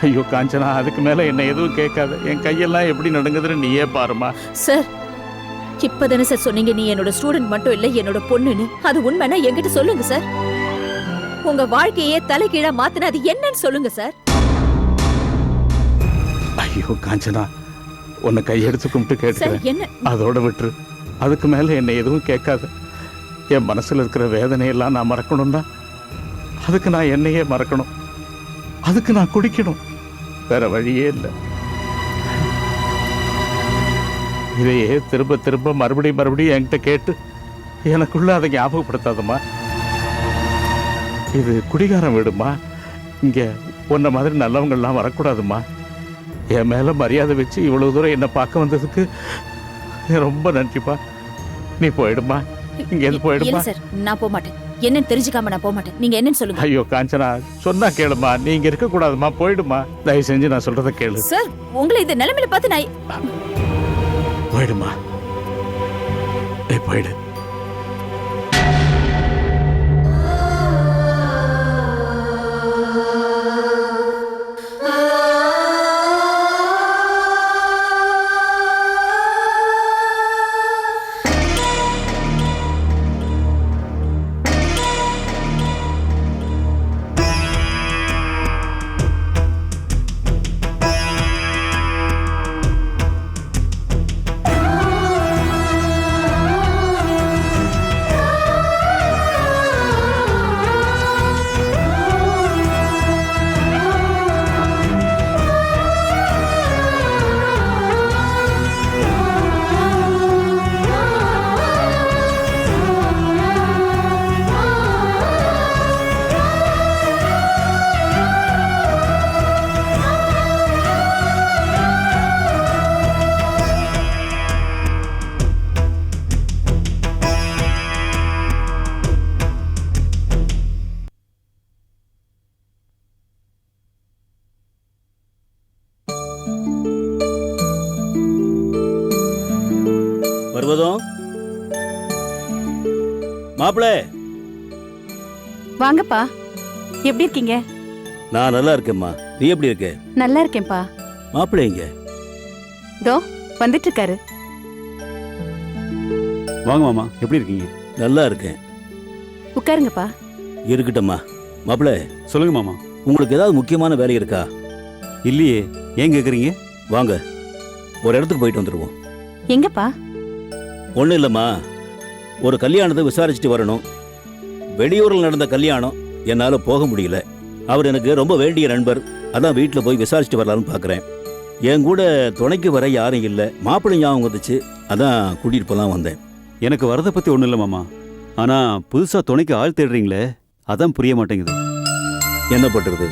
ஐயோ காஞ்சனா, அதுக்கு மேல என்ன எதுவும் கேட்காத. என் கையெல்லாம் எப்படி நடுங்குதுன்னு நீயே பாருமா. சார், இப்பதானே சார் சொன்னீங்க நீ என்னோட ஸ்டூடெண்ட் மட்டும் இல்ல என்னோட பொண்ணுன்னு. அது உண்மைன்னா என்கிட்ட சொல்லுங்க சார். உங்க வாழ்க்கையே தலைகீழா மாத்தின அது என்னன்னு சொல்லுங்க சார். ஐயோ காஞ்சனா, உன்னை கையெடுத்து கும்பிட்டு சார் கேட்கிறேன், என்ன அதோட விட்டுரு. அதுக்கு மேல என்ன எதுவும் கேட்காத. என் மனசுல இருக்கிற வேதனையெல்லாம் நான் மறக்கணும்னா அதுக்கு நான் என்னையே மறக்கணும். அதுக்கு நான் குடிக்கணும். வேற வழியே இல்லை. இதையே திரும்ப திரும்ப மறுபடியும் மறுபடியும் என்கிட்ட கேட்டு எனக்குள்ள அதை ஞாபகப்படுத்தாதம்மா. இது குடிகாரம் வீடுமா. இங்க உன்ன மாதிரி நல்லவங்கள்லாம் வரக்கூடாதுமா. என் மேல மரியாதை வச்சு இவ்வளவு தூரம் என்னை பார்க்க வந்ததுக்கு ரொம்ப நன்றிப்பா. நீ போயிடுமா, இங்க இருந்து போயிடுமா. இல்ல சார், நான் போக மாட்டேன். என்னன்னு தெரிஞ்சுக்காம நான் போக மாட்டேன். நீங்க என்னன்னு சொல்லுங்க. ஐயோ காஞ்சனா, சொன்னா கேளுமா. நீ இங்க இருக்க கூடாதுமா, போயிடுமா. தயவு செஞ்சு நான் சொல்றத கேளு. சார், உங்களை இந்த நிலைமையில பார்த்து நான் போயிடுமா. போயிடு. பர்வதம், மாப்பிள வாங்கப்பா. எப்படி இருக்கீங்க? நான் நல்லா இருக்கேம்மா. நீ எப்படி இருக்க? நல்லா இருக்கேன்ப்பா. மாப்பிள எங்க? தோ வந்துட்டு இருக்காரு. வாங்க மாமா, எப்படி இருக்கீங்க? நல்லா இருக்கேன். உட்காருங்கப்பா. இருக்கட்டம்மா. மாப்பிள, சொல்லுங்க மாமா. உங்களுக்கு ஏதாவது முக்கியமான வேலை இருக்கா? இல்லையே, ஏன் கேக்குறீங்க? வாங்க, ஒரு இடத்துக்கு போயிட்டு வந்துடுவோம். எங்கப்பா? ஒன்றும் இல்லைம்மா, ஒரு கல்யாணத்தை விசாரிச்சுட்டு வரணும். வெளியூரில் நடந்த கல்யாணம், என்னால் போக முடியல. அவர் எனக்கு ரொம்ப வேண்டிய நண்பர். அதான் வீட்டில் போய் விசாரிச்சுட்டு வரலான்னு பார்க்குறேன். என் கூட துணைக்கு வர யாரும் இல்லை. மாப்பிள்ளை ஞாபகம் வந்துச்சு, அதான் கூட்டிகிட்டு போகலாம் வந்தேன். எனக்கு வரதை பற்றி ஒன்றும் இல்லை மாமா. ஆனால் புதுசாக துணைக்கு ஆள் தேடுறீங்களே, அதான் புரிய மாட்டேங்குது. என்ன பண்ணுறது,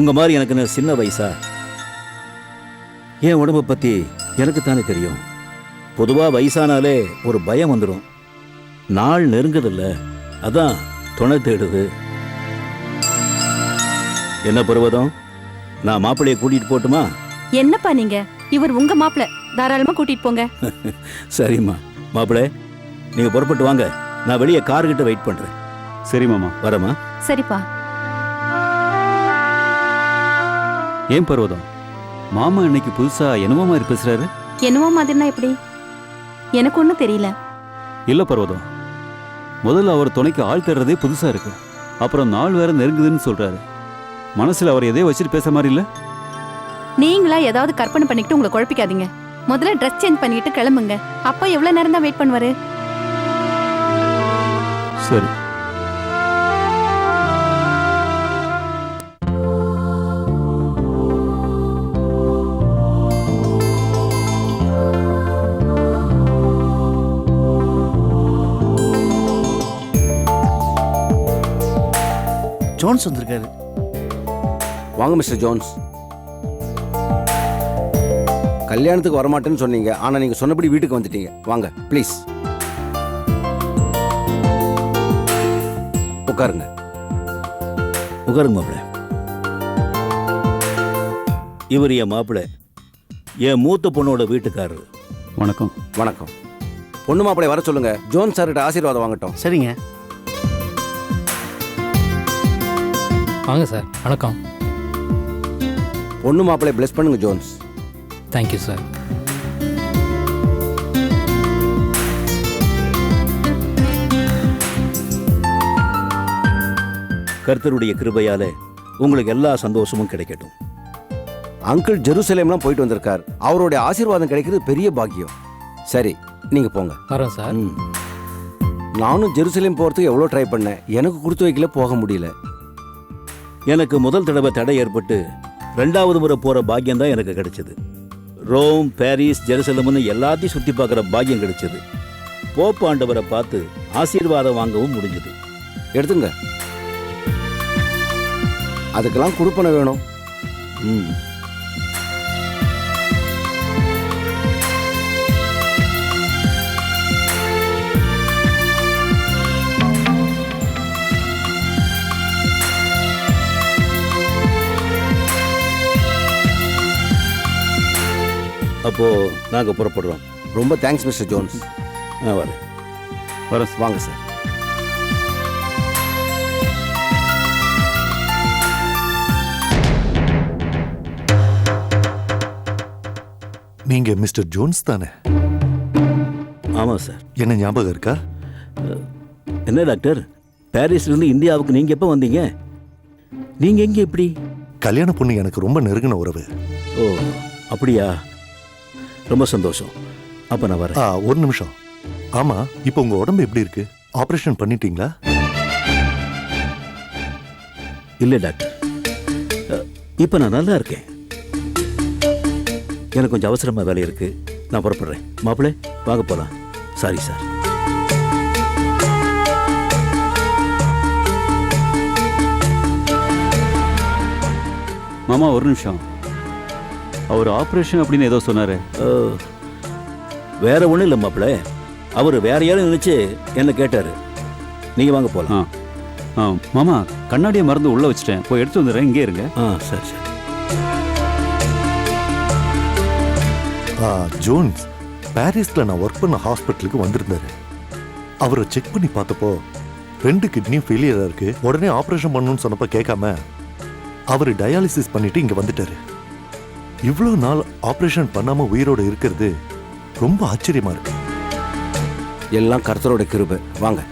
உங்கள் மாதிரி எனக்கு சின்ன வயசா? என் உடம்பை பற்றி எனக்கு தானே தெரியும். பொதுவாக வயசானாலே ஒரு பயம் வந்துடும். நாள் நெருங்குதில்ல, அதான் துணை தேடுது. என்ன பருவதம், நான் மாப்பிள்ளையை கூட்டிட்டு போட்டுமா? என்னப்பா நீங்க? இவர் உங்க மாப்பிள, தாராளமா கூட்டிட்டு போங்க. சரிம்மா. மாப்பிள்ளை, நீங்க புறப்பட்டு வாங்க. நான் வெளியே கார்கிட்ட வெயிட் பண்றேன். சரி மாமா. வரமா? சரிப்பா. ஏன் பர்வதம், மாமா இன்னைக்கு புதுசாக என்னமோ மாதிரி பேசுகிறாரு? என்னவோ மாதிரினா எப்படி? எனக்கு ஒன்றும் தெரியல. இல்லை பர்வதம், முதல்ல அவர் துணைக்கு ஆள் தேடுறதே புதுசாக இருக்கு. அப்புறம் நாள் வேற நெருங்குதுன்னு சொல்கிறாரு. மனசில் அவர் எதையோ வச்சுட்டு பேச மாதிரி இல்லை? நீங்களா ஏதாவது கற்பனை பண்ணிக்கிட்டு உங்களை குழப்பிக்காதீங்க. முதல்ல ட்ரெஸ் சேஞ்ச் பண்ணிட்டு கிளம்புங்க. அப்பா எவ்வளோ நேரம் தான் வெயிட் பண்ணுவாரு? சரி. ஜோன்ஸ் வந்திருக்காரு. வாங்க மிஸ்டர் ஜோன்ஸ். கல்யாணத்துக்கு வரமாட்டேன்னு சொன்னீங்க, ஆனால் நீங்கள் சொன்னபடி வீட்டுக்கு வந்துட்டீங்க. வாங்க ப்ளீஸ் உட்காருங்க. உட்காருங்க மாப்பிள்ளை. இவர் என் மாப்பிள்ளை, என் மூத்த பொண்ணோட வீட்டுக்காரர். வணக்கம். வணக்கம். பொண்ணு மாப்பிள்ளை வர சொல்லுங்க. ஜோன் சார்கிட்ட ஆசீர்வாதம் வாங்கட்டும். சரிங்க. வாங்க சார். வணக்கம். பொண்ணு மாப்பிள்ளை ப்ளஸ் பண்ணுங்க ஜோன்ஸ். Thank you sir. கர்த்தருடைய கிருபையால உங்களுக்கு எல்லா சந்தோஷமும் கிடைக்கட்டும். அங்கிள் ஜெருசலேம்லாம் போயிட்டு வந்திருக்கார். அவருடைய ஆசீர்வாதம் கிடைக்கிறது பெரிய பாக்கியம். சரி, நீங்க போங்க. வரோம் சார். ம். நானும் ஜெருசலேம் போகிறதுக்கு எவ்வளோ ட்ரை பண்ணேன். எனக்கு கொடுத்து வைக்கல, போக முடியல. எனக்கு முதல் தடவை தடை ஏற்பட்டு 2வது முறை போற பாக்கியம் தான் எனக்கு கிடைச்சது. ரோம், பாரிஸ், ஜெருசலம்னு எல்லாத்தையும் சுற்றி பார்க்குற பாக்கியம் கிடைச்சது. போப் ஆண்டவரை பார்த்து ஆசீர்வாதம் வாங்கவும் முடிஞ்சது. எடுத்துங்க. அதுக்கெல்லாம் கொடுப்பன வேணும். ம். அப்போ நாங்க புறப்படுறோம். ரொம்ப தேங்க்ஸ் மிஸ்டர் ஜோன்ஸ். வரேன். வரேன். வாங்க சார். நீங்க மிஸ்டர் ஜோன்ஸ் தானே? ஆமா சார். என்ன ஞாபகம் இருக்கா? என்ன டாக்டர், பாரிஸ்ல இருந்து இந்தியாவுக்கு நீங்க எப்போ வந்தீங்க? நீங்க எங்க எப்படி? கல்யாண பொண்ணு எனக்கு ரொம்ப நெருங்கின உறவு. ஓ, அப்படியா? ரொம்ப சந்தோஷம். அப்ப நான் வரேன். ஒரு நிமிஷம். ஆமா, இப்போ உங்க உடம்பு எப்படி இருக்கு? ஆபரேஷன் பண்ணிட்டீங்களா? இல்லை டாக்டர், இப்ப நான் நல்லா இருக்கேன். எனக்கு கொஞ்சம் அவசரமா வேலை இருக்கு, நான் புறப்படுறேன். மாப்பிள்ளை வாங்க போலாம். Sorry sir. மாமா ஒரு நிமிஷம். அவர் ஆப்ரேஷன் அப்படின்னு ஏதோ சொன்னாரு. வேற ஒன்றும் இல்லை மாப்பிள்ளை, அவர் வேற யாரும் நினைச்சு என்ன கேட்டாரு. நீங்க வாங்க போலாம். மாமா, கண்ணாடியை மறந்து உள்ள வச்சுட்டேன், போய் எடுத்து வந்துடுறேன். இங்கே இருங்க. சரி சரி. ஜோன்ஸ் பாரிஸ்ல நான் ஒர்க் பண்ண ஹாஸ்பிட்டலுக்கு வந்திருந்தாரு. அவரை செக் பண்ணி பார்த்தப்போ 2 கிட்னியும் ஃபெயிலியரா இருக்கு. உடனே ஆபரேஷன் பண்ணணும்னு சொன்னப்ப கேட்காம அவர் டயாலிசிஸ் பண்ணிட்டு இங்க வந்துட்டாரு. இவ்வளவு நாள் ஆபரேஷன் பண்ணாம உயிரோட இருக்கிறது ரொம்ப ஆச்சரியமா இருக்கு. எல்லாம் கர்த்தரோட கிருபை. வாங்க.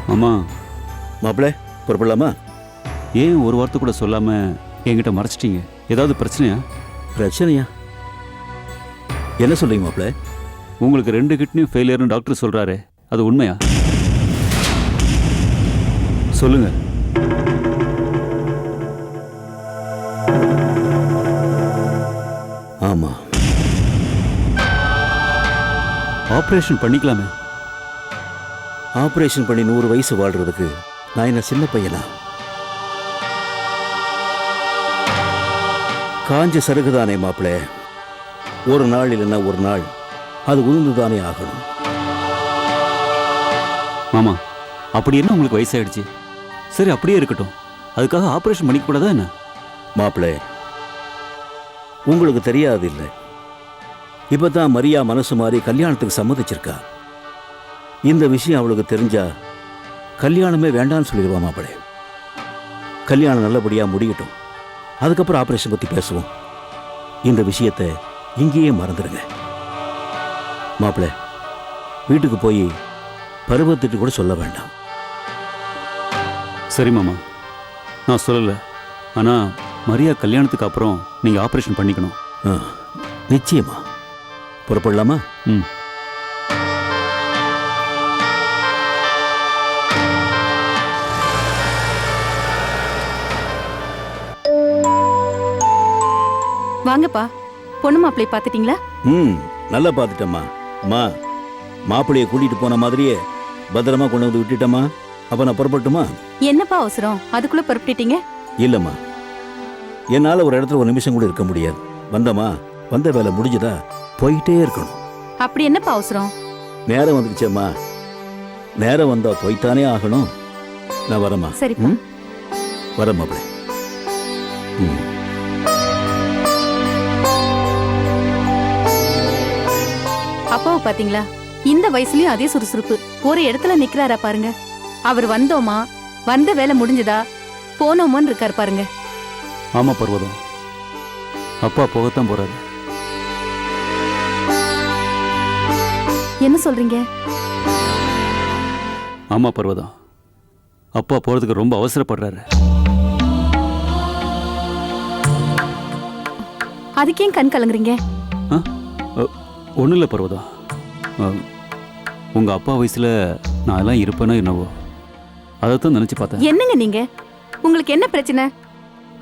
மாமா, மாப்பிள்ளை புறப்படலாமா? ஏன் ஒரு வார்த்தை கூட சொல்லாம என்கிட்ட மறைச்சிட்டீங்க? ஏதாவது பிரச்சனையா? பிரச்சனையா? என்ன சொல்றீங்க மாப்பிள்ளை? உங்களுக்கு 2 கிட்னியும் ஃபெயிலியர்னு டாக்டர் சொல்றாரு, அது உண்மையா? சொல்லுங்க. ஆமா. ஆபரேஷன் பண்ணிக்கலாமே. ஆபரேஷன் பண்ணி 100 வயசு வாழ்றதுக்கு நான் என்ன சின்ன பையனா? காஞ்ச சருகுதானே மாப்பிள்ளை, ஒரு நாள் இல்லைன்னா ஒரு நாள் அது உதிர்ந்துதானே ஆகணும். மாமா, அப்படி என்ன உங்களுக்கு வயசாயிடுச்சு? சரி, அப்படியே இருக்கட்டும். அதுக்காக ஆபரேஷன் பண்ணிக்கூடாதா என்ன? மாப்பிள்ளை, உங்களுக்கு தெரியாது இல்லை, இப்பதான் மரியா மனசு மாறி கல்யாணத்துக்கு சம்மதிச்சிருக்கா. இந்த விஷயம் அவளுக்கு தெரிஞ்சா கல்யாணமே வேண்டான்னு சொல்லிடுவா மாப்பிள்ளை. கல்யாணம் நல்லபடியா முடியட்டும், அதுக்கப்புறம் ஆபரேஷன் பத்தி பேசுவோம். இந்த விஷயத்தை இங்கேயே மறந்துடுங்க மாப்பிள்ளை. வீட்டுக்கு போய் பருவத்திட்டு கூட சொல்ல வேண்டாம். சரி மாமா, நான் சொல்லலை. ஆனால் மரியா கல்யாணத்துக்கு அப்புறம் நீங்கள் ஆப்ரேஷன் பண்ணிக்கணும். நிச்சயமா. புறப்படலாமா? ம். வாங்கப்பா, பொண்ணு மாப்பிள்ளை பார்த்துட்டீங்களா? நல்லா பார்த்துட்டேம்மா. அம்மா, மாப்பிள்ளையை கூட்டிட்டு போன மாதிரியே பத்திரமா கொண்டு வந்து விட்டுட்டமா? அப்ப நான் புறப்பட்டுமா? என்னப்பா அவசரம், அதுக்குள்ள புறப்பட்டுட்டீங்க? இல்லம்மா, என்னால ஒரு இடத்துல ஒரு நிமிஷம் கூட இருக்க முடியாது. வந்தமா, வந்த வேலை முடிஞ்சதா, போயிட்டே இருக்கணும். அப்படி என்னப்பா அவசரம்? நேரம் வந்துடுச்சேம்மா, நேரம் வந்தா போய்த்தானே ஆகணும். நான் வரமா? சரிப்பா. வரேன் மாப்பிள்ளை. அப்பாவை பாத்தீங்களா? இந்த வயசுலயும் அதே சுறுசுறுப்பு. ஒரு இடத்துல நிக்கிறாரா பாருங்க. அவர் வந்தோமா, வந்த வேலை முடிஞ்சதா, போனோமான்னு இருக்காரு பாருங்க. ஆமா பர்வதம், அப்பா போகத்தான் போறாரு. என்ன சொல்றீங்க? ஆமா பர்வதம், அப்பா போறதுக்கு ரொம்ப அவசரப்படுறாரு. அதுக்கே கண் கலங்குறீங்க? ஒன்றும் இல்லை பர்வதம், உங்க அப்பா வயசுல நான் எல்லாம் இருப்பேனோ என்னவோ, அதைத்தான் நினைச்சு பார்த்தேன். என்னங்க நீங்க, உங்களுக்கு என்ன பிரச்சனை?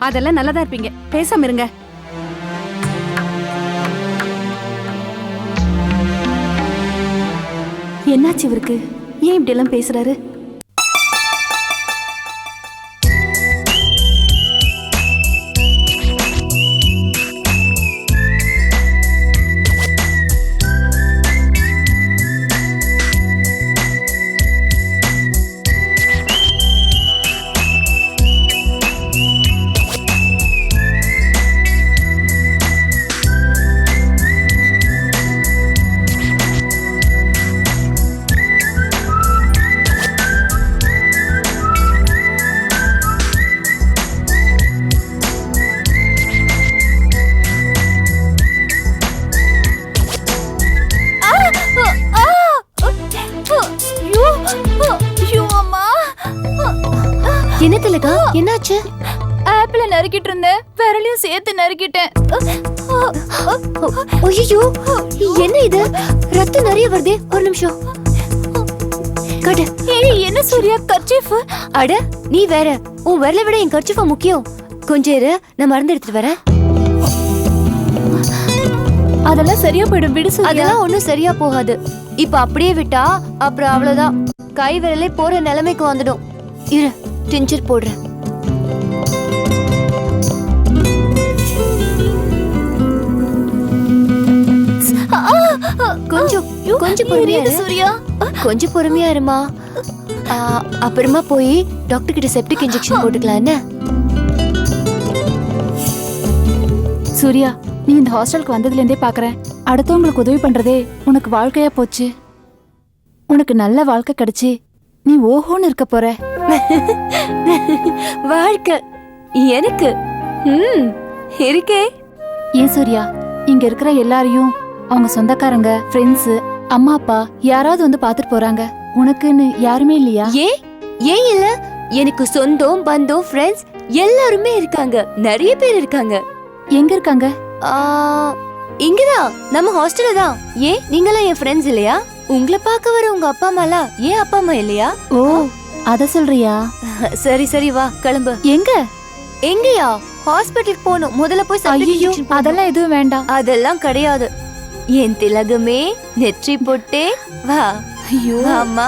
அதெல்லாம் நல்லதா இருப்பீங்க, பேசாம இருங்க. என்னாச்சு இவருக்கு? ஏன் இப்படி எல்லாம் பேசுறாரு? என்ன திலகா, என்னாச்சு? ஆப்பிள நறுக்கிட்டு இருந்தேன், விரலையும் சேர்த்து நறுக்கிட்டேன். ஐயோ, என்ன இது? ரத்தம் நிறைய வருதே. ஒரு நிமிஷம் கட்டு. என்ன சூர்யா, கர்ச்சீஃப்? அட நீ வேற, உன் விரலை விட என் கர்ச்சீஃப் முக்கியம். கொஞ்சம் இரு, நான் மருந்து எடுத்துட்டு வரேன். அதெல்லாம் சரியா போயிடும், விடு சூர்யா. அதெல்லாம் ஒண்ணும் சரியா போகாது. இப்ப அப்படியே விட்டா அப்புறம் அவ்வளவுதான், கை விரலே போற நிலைமைக்கு வந்துடும். இரு, டிஞ்சர் போடுறேன். கொஞ்சம் கொஞ்சம் பொறுமையா இரு சூர்யா, கொஞ்சம் பொறுமையா இருமா. அப்புறமா போய் டாக்டர் கிட்ட செப்டிக் இன்ஜெக்ஷன் போட்டுக்கலாம். என்ன சூர்யா, நீ இந்த ஹாஸ்டலுக்கு வந்ததுல இருந்தே பாக்குறேன், அடுத்தவங்களுக்கு உதவி பண்றதே உனக்கு வாழ்க்கையா போச்சு. உனக்கு நல்ல வாழ்க்கை கிடைச்சி நீ ஓஹோன்னு இருக்க போற. வாழ்க்கை எனக்கு இருக்கே. ஏன் சூர்யா, இங்க இருக்கிற எல்லாரையும் அவங்க சொந்தக்காரங்க, ஃப்ரெண்ட்ஸ், அம்மா அப்பா யாராவது வந்து பாத்துட்டு போறாங்க. உனக்குன்னு யாருமே இல்லையா? ஏன் இல்ல, எனக்கு சொந்தம் பந்தம் ஃப்ரெண்ட்ஸ் எல்லாருமே இருக்காங்க, நிறைய பேர் இருக்காங்க. எங்க இருக்காங்க? இங்கதான், நம்ம ஹாஸ்டல்ல தான். ஏன் நீங்களாம் என் ஃப்ரெண்ட்ஸ் இல்லையா? உங்களை பார்க்க வர உங்க அப்பா அம்மாலாம் ஏன் அப்பா அம்மா இல்லையா? ஓ, அத சொல்றியா? சரி சரி, வா கிளம்பு. எங்க? எங்கயா? ஹாஸ்பிட்டலுக்கு போகணும். முதல்ல போய் அதெல்லாம் எதுவும் வேண்டாம். அதெல்லாம் கிடையாது. என் திலகமே, நெற்றி போட்டே வா. ஐயோ அம்மா.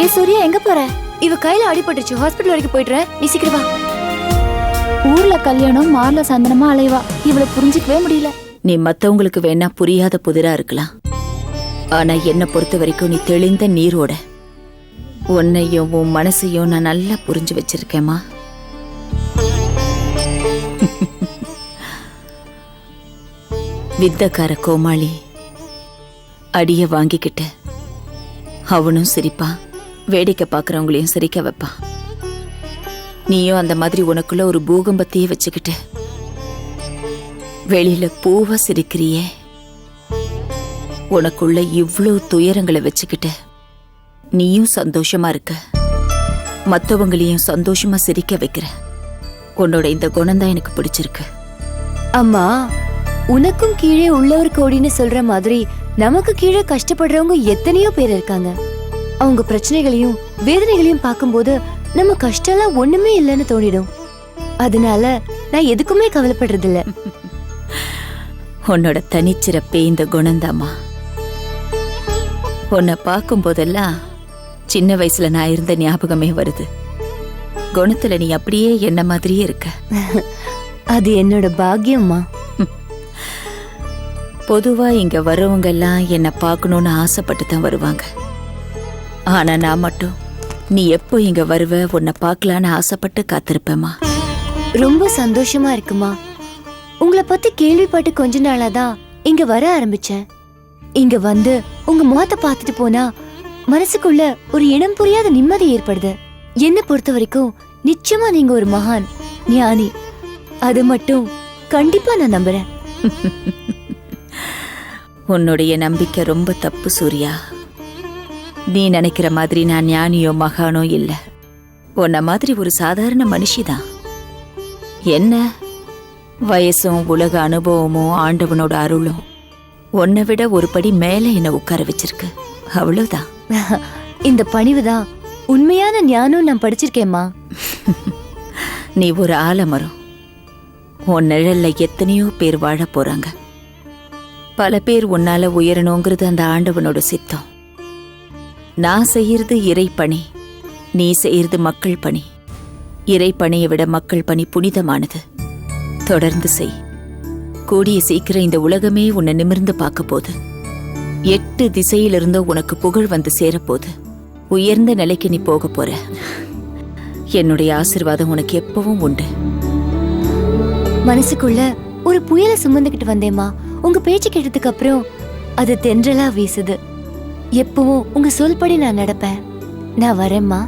ஏ சூர்யா, எங்க போற? இவ கையில அடிபட்டுருச்சு, ஹாஸ்பிட்டல் வரைக்கும் போயிடுறேன், நீ சீக்கிரம் வா. ஊர்ல கல்யாணம், மார்ல சந்தனமா அலைவா, இவளை புரிஞ்சுக்கவே முடியல. நீ மத்தவங்களுக்கு வேணா புரியாத புதிரா இருக்கலாம், ஆனா என்ன பொறுத்த வரைக்கும் நீ தெளிந்த நீரோட. உன்னையும் உன் மனசையும் நான் நல்லா புரிஞ்சு வச்சிருக்கேம்மா. வித்தக்கார கோமாளி அடிய வாங்கிக்கிட்டு அவனும் சிரிப்பான், வேடிக்கை பார்க்கறவங்களையும் சிரிக்க வைப்பான். நீயும் அந்த மாதிரி உனக்குள்ள ஒரு பூகம்பத்தையே வச்சுக்கிட்டு வெளியில பூவா சிரிக்கிறியே. உனக்குள்ள இவ்வளவு துயரங்களை வச்சுக்கிட்டு நீயும் சந்தோஷமா இருக்க, மத்தவங்களையும் சந்தோஷமா சிரிக்க வைக்கிற. உன்னோட இந்த குணம்தான் எனக்கு பிடிச்சிருக்கு. அம்மா, உனக்கும் கீழே உள்ளவர் கோடின்னு சொல்ற மாதிரி நமக்கு கீழே கஷ்டப்படுறவங்க எத்தனையோ பேர் இருக்காங்க. அவங்க பிரச்சனைகளையும் வேதனைகளையும் பார்க்கும்போது நம்ம கஷ்டம்லாம் ஒண்ணுமே இல்லைன்னு தோணிடும். அதனால நான் எதுக்குமே கவலைப்படுறது இல்ல. உன்னோட தனிச்சிறப்பே இந்த குணந்தாம்மா. உன்னை பார்க்கும் போதெல்லாம் சின்ன வயசுல நான் இருந்த ஞாபகமே வருது. குணத்துல நீ அப்படியே என்ன மாதிரியே இருக்க. அது என்னோட பாக்கியம்மா. பொதுவா இங்க வரவங்க எல்லாம் என்ன பார்க்கணும்னு ஆசைப்பட்டு தான் வருவாங்க. ஆனா நான் மட்டும் நீ எப்போ இங்க வருவ, உன்னை பார்க்கலான்னு ஆசைப்பட்டு காத்திருப்பேம்மா. ரொம்ப சந்தோஷமா இருக்குமா. உங்களை பத்தி கேள்விப்பட்டு கொஞ்ச நாளாதான் இங்க வர ஆரம்பிச்சேன். இங்க வந்து உங்க முகத்தை பார்த்துட்டு போனா மனசுக்குள்ள ஒரு இனம் புரியாத நிம்மதி ஏற்படுது. என்ன பொறுத்த வரைக்கும் நிச்சயமா நீங்க ஒரு மகான் ஞானி. அது மட்டும் கண்டிப்பா நான் நம்புறேன். உன்னுடைய நம்பிக்கை ரொம்ப தப்பு சூர்யா. நீ நினைக்கிற மாதிரி நான் ஞானியோ மகானோ இல்ல. உன்ன மாதிரி ஒரு சாதாரண மனுஷிதான். என்ன வயசும் உலக அனுபவமும் ஆண்டவனோட அருளும் உன்னை விட ஒரு படி மேல என்ன உட்கார வச்சிருக்கு, அவ்வளவுதான். இந்த பணிவுதான் உண்மையான ஞானம் நான் படிச்சிருக்கேம்மா. நீ ஒரு ஆலமரம். உன் நிழல்ல எத்தனையோ பேர் வாழ போறாங்க. பல பேர் உன்னால உயரணுங்கிறது அந்த ஆண்டவனோட சித்தம். நான் செய்யறது இறைப்பணி, நீ செய்யறது மக்கள் பணி. இறைப்பணியை விட மக்கள் பணி புனிதமானது. தொடர்ந்து செய். கூடிய சீக்கிரம் இந்த உலகமே உன்னை நிமிர்ந்து பார்க்க போது. 8 திசையிலிருந்தோ உனக்கு புகழ் வந்து சேரப்போது. உயர்ந்த நிலைக்கு நீ போக போற. என்னுடைய ஆசீர்வாதம் உனக்கு எப்பவும் உண்டு. மனசுக்குள்ள ஒரு புயலை சுமந்துக்கிட்டு வந்தேம்மா. உங்க பேச்சு கேட்டதுக்கு அப்புறம் அது தென்றலா வீசுது. எப்பவும் உங்க சொல்படி நான் நடப்பேன். நான் வரேம்மா.